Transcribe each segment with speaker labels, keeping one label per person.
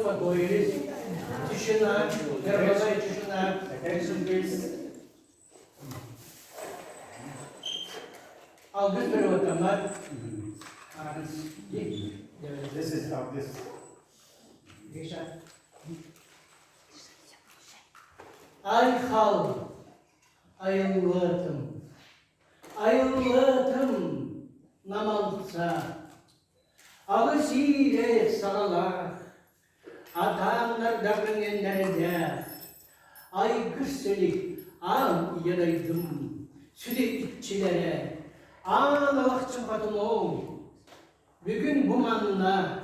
Speaker 1: успокоились. Тишина, мировая тишина. Attention, please. Algıs bir ortamlar.
Speaker 2: This is of this.
Speaker 1: Ay hal, ayılığıtım, ayılığıtım namalsa, ağısıyla sağlar, atanlar darın enlerinde, ay gırselik, an yaraydım, süde iççilere, ağlamak çıkmadım o, bugün bu manla,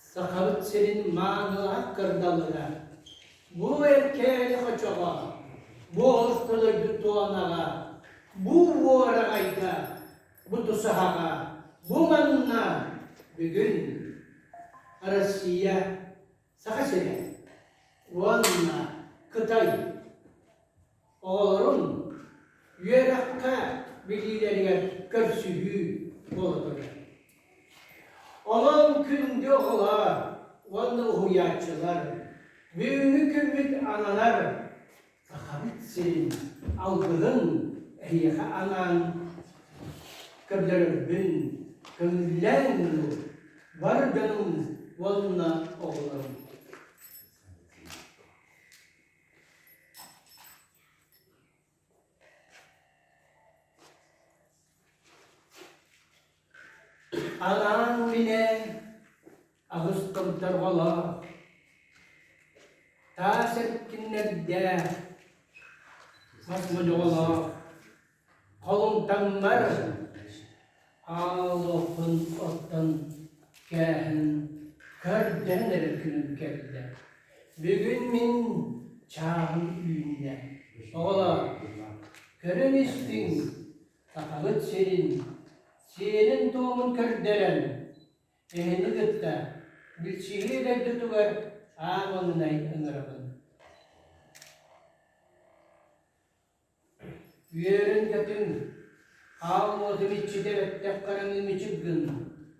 Speaker 1: sakalık senin manına kırdalıra, bu erkeğe kaçağa, bu ortalığı tuğanağa, bu orayda, bu tusahağa, bu manna bugün Rusya sakasene, vanna Kıtay, oğlum yürekka bilgilerine körsühü oldu. Olan günde ola, vanna huyatçılar, büyük ümit analar, fakat senin algılın eyyaka anan, kömlerin kömlen vardanın valına oğlum. Anan bile ağustos tarvala, tasepkinlerde masmucoğla, kolun tammar, ağlopun ottan kâhin, körden erkünün geldi. Bugün min çağın üyünde, oğla, körün istin, takalıt senin doğumun körderen, ehini gıtta, bir şehir evde tuvar, ağanın ıngırabın. Yerin kötün, ağamodum içide vettek karanın içiggin,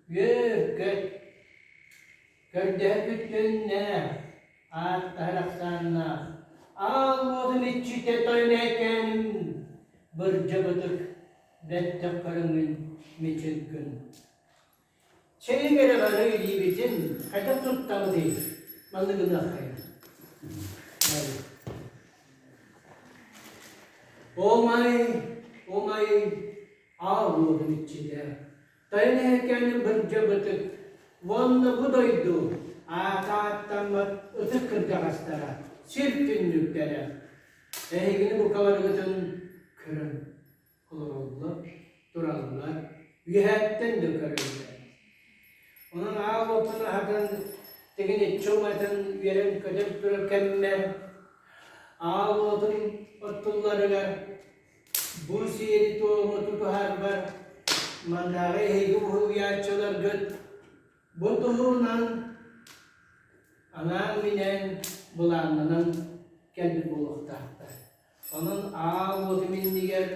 Speaker 1: yer köt, körde küttün ne, ağat taraksanna, ağamodum içide toynaykenim, bir cıbıdık, vettek karanın içiggin. Şeyin göre bana öyle bitin, kadar tuttalı değil, manlıkını akayım. O may, ağlıyordum içinde. Dayanırken bir cıbıtık, vanna budaydı, ağattan ıtık kırcağızlara, sirkünlüklere. Ehegini bu kavargıtın kırın, kulurullu, duralımlar, yühetten dökörüller. Onun ağlıyordum, hakan, tegini çoğmatın yerin kötüp dururkenler, ağlıyordum, otullarına, bu siyeri tohumu tutuhar var, mandağı heyguhu yaşçılar göt, bu tohunan, anam minen bulanmanın kendi buluktahtar. Onun ağlıyordum indiger,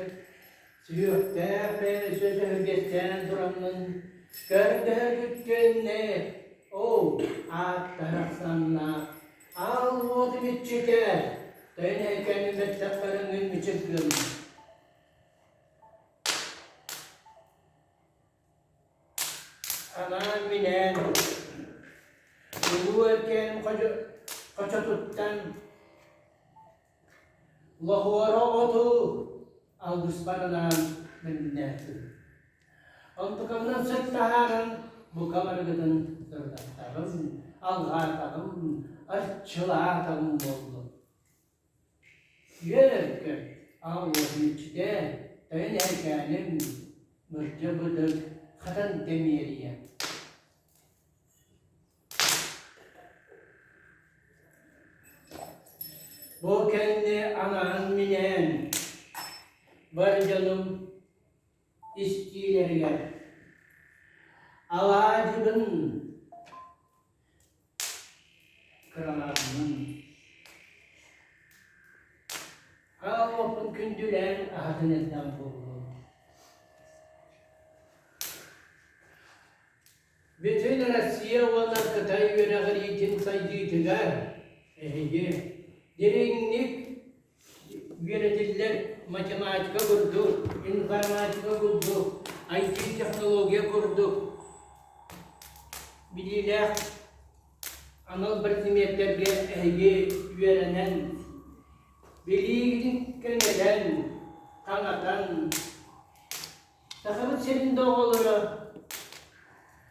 Speaker 1: süyükte, beni sözü hürgetten duranın, körde güttüğünne, o ağat tarafsanla, ağlıyordum iççide, döneyken mettaklarının içiggin. Aman minen, bu erken kaça tuttan, lahuvara otu, algus paranan minnetü. Antukamdan sırtaharan, bu kamargıdın sırdahtağım, alğartağım, arçılağım oldu. Yerken, ağlığın içinde, dönerkenim, mırcıbıdık, katan demiriye. Bu kendi anan minen, var canım istilerine, ağacının, kralarının, ağlopun kündülen ahadınızdan buldu. Bütün Rusya olan Kıtay yöneği için saydılar. Derinlik yöneticiler matematika kurdu, informatika kurdu, IT teknoloji kurdu. Bililer anal birtimetlerge öğrenen, bilgiliklerden, kanatan, takımı senin doğuları,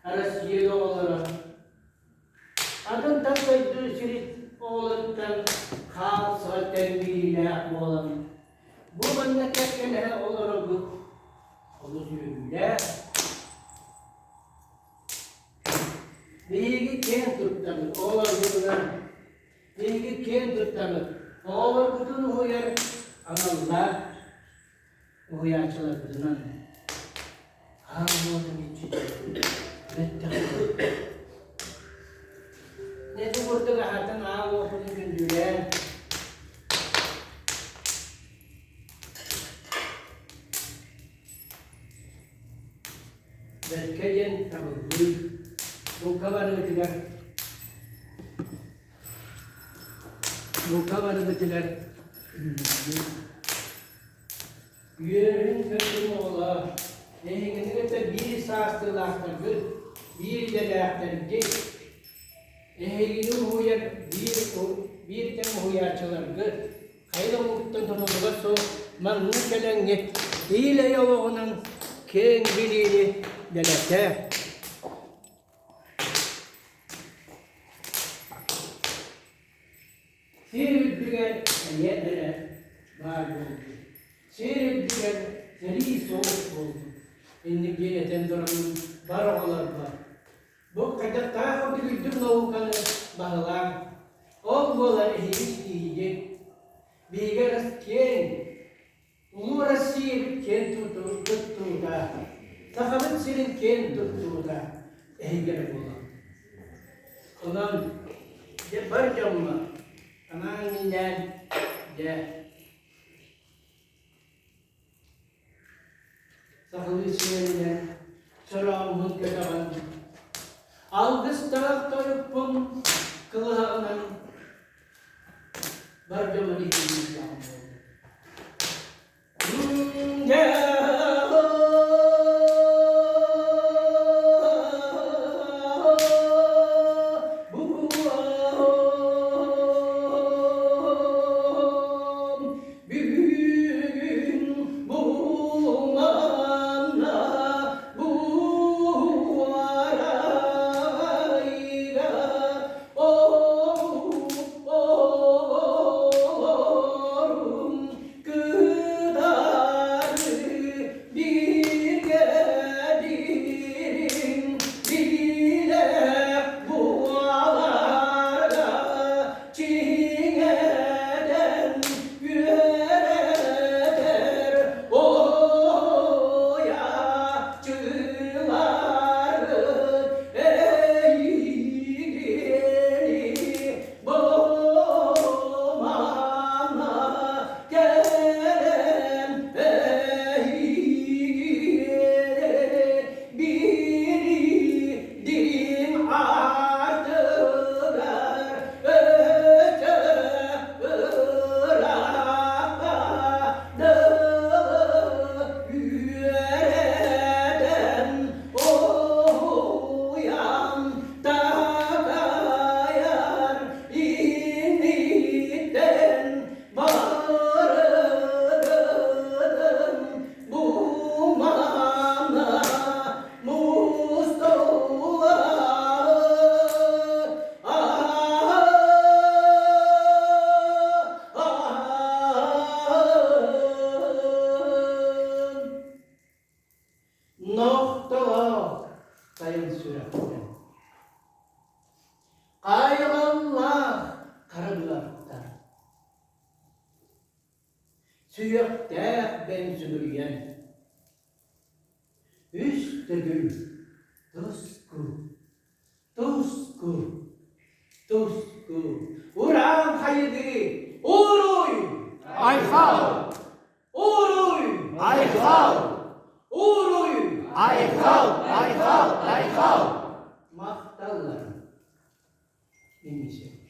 Speaker 1: Arasıya doğuları, adın takaydığı şirit oğlandan kalsaten bililer oğlan. Bu memleketlere olarak oluşuyorlar. Bilgi kim tuttanır, oğlan bunlar. Bilgi kim tuttanır, oğlan bütün huyar, analar, huyarçılar bizden. Oğlan için, ne de burada kahatan ağabey okulun gündüler. Berkeyen tabi bu kabarı bitiler. Bu kabarı bitiler. Yürün kötü oğla. Nehingini de bir saastırlaktır, bir de laktır. Ehegini huyar bir tem huyarçılardır. Kayda muhtan tanımlığa so manlı kelenge ile yaloğunun keng bilini delete. Sirüddüger yetlere var oldu. Sirüddüger seri soğuk oldu. İndik yeneten duranın baroğalar var. Bu kadar takip edildim lavukanı bağlar. O bolar hiç diyecek. Bilge rastken, uğraşıyı ken tuttu da. Takabın senin ken tuttu da. Ehgere bolar. Ondan de barcamma. Aman inden de. Takabın senin çorağımın kötüğün. Algıs tarafta yokpun kılığının barcamını hizmet noktalar sayın sürekli. Ayrılanlar karınlardan. Sürekte ben süpürgen. Üstü gül, Tusku. Uran haydi, uruy.
Speaker 3: Ayhal,
Speaker 1: Uruy.
Speaker 3: ayhal,
Speaker 1: Uruy.
Speaker 3: ayhal.
Speaker 1: Maktallarım. İngilizce.